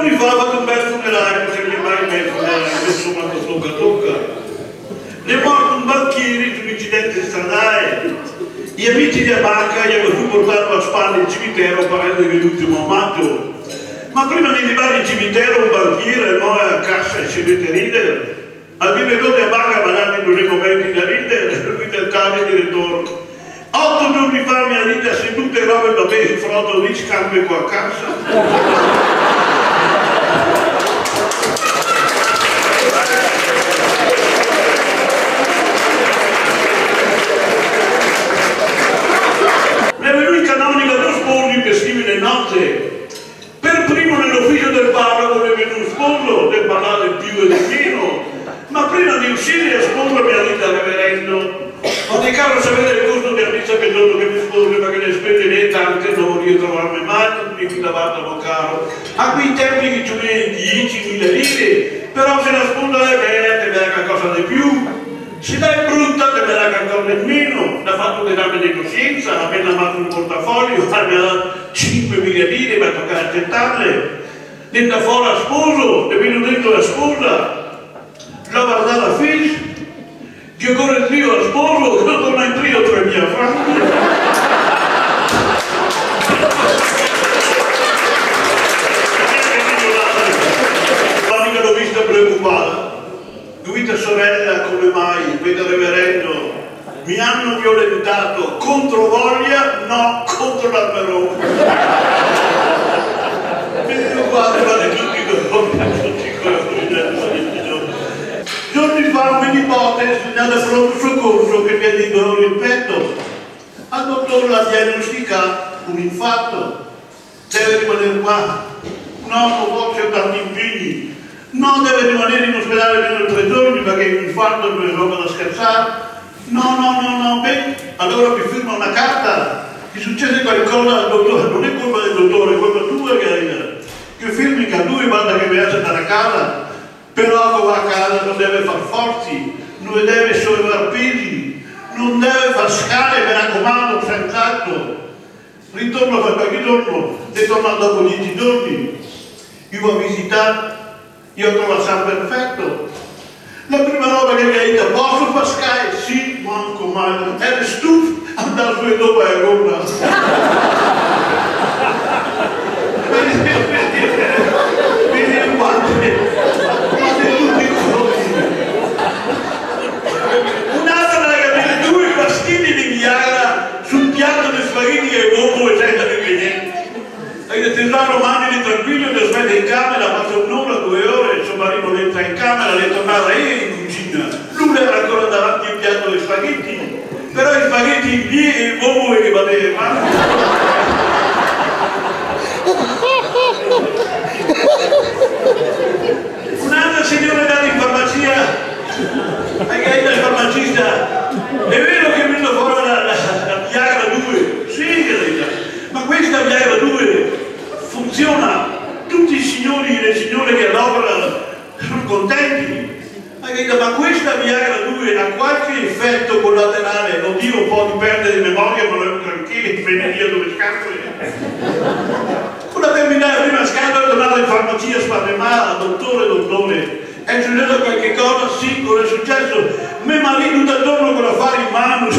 giorni fa ho fatto un bel funerale, se gli mai bel funerale, insomma tocca. Ne è morto un banchiere di un incidente stradale. Gli amici di banca gli avevano portato a spalle il cimitero parlando dell'ultimo maggio. Ma prima di arrivare in cimitero un banchiere no a cassa e si mette a ridere. Al direttore a banca parlando in quei momenti da ridere, lui del tale direttore. 8 giorni fa mi ha detto se tutte le robe va bene, frotto di scambio qua a cassa. Per primo nell'ufficio del parroco mi è venuto un sposo del parlare più e di meno, ma prima di uscire a sposo mi ha detto al reverendo: non è caro sapere il costo di messa che dopo che mi sposo perché le spese ne tante non riesco a trovarmi mai, mi fi davanti caro. A quei tempi che ci vuole 10.000 lire, però se la sposa è bella te dà qualcosa di più. Se dai brutta te me la qualcosa di meno, l'ha fatto l'esame di coscienza, appena amato un portafoglio, mi ha dato 5.000 lire per toccare a accettarle. Dentro fuori a sposo, e venuto dentro la sposa, l'ho guardata la fece, che corre il trio a sposo, che non torna in trio 3.000 franchi. L'amica l'ho vista preoccupata. Guida sorella, come mai, vedo reverendo, mi hanno violentato contro voglia, no, contro l'alberone. Vedo guarda tutti i giorni fa un mio nipote è andato a pronto soccorso che mi ha di dolore in petto. Al dottore l'ha diagnosticato un infarto, deve rimanere qua, no, non posso tanti impegni. No, deve rimanere in ospedale almeno 3 giorni perché un infarto non è roba da scherzare. No, beh, allora mi firma una carta, ti succede qualcosa al dottore, non è colpa del dottore, è colpa tua che firmi che a lui basta che viaggia da casa, però quando va a casa non deve far forzi, non deve sollevare pesi, non deve far scale, mi raccomando, senz'altro. Ritorno per qualche giorno, e torno dopo 10 giorni, io ho visitato. Io trovo San perfetto. La prima roba che mi ha detto, posso far Sky? Sì, manco male. Eri stufo, andavo su e dopo a Roma. Vedi quante tutti così. Un'altra da capire 2 pastini di Viagra sul piatto di spaghetti e uovo e senza ingredienti. E il tesoro mani tranquillo, ti aspetta in camera, faccio un'ora, 2 ore, il suo marito entra in camera, le tornava in cucina. Lui era ancora davanti al piatto di spaghetti, però i spaghetti in piedi e il uovo che batteva. Un'altra signora è andata in farmacia, ha chiesto al farmacista, è vero che è venuto fuori la Viagra 2? Sì, ma questa Viagra 2 funziona, tutti i signori e le signore che lavorano sono contenti. Ma questa Viagra 2 ha qualche effetto collaterale, oddio, un po' di perdita di memoria, ma non è tranquillo, viene via dove scappa. Una terminale prima scatola è tornata in farmacia spaventata, dottore, è successo qualche cosa? Sì, cosa è successo? Mio marito da giorno con l'affare in mano,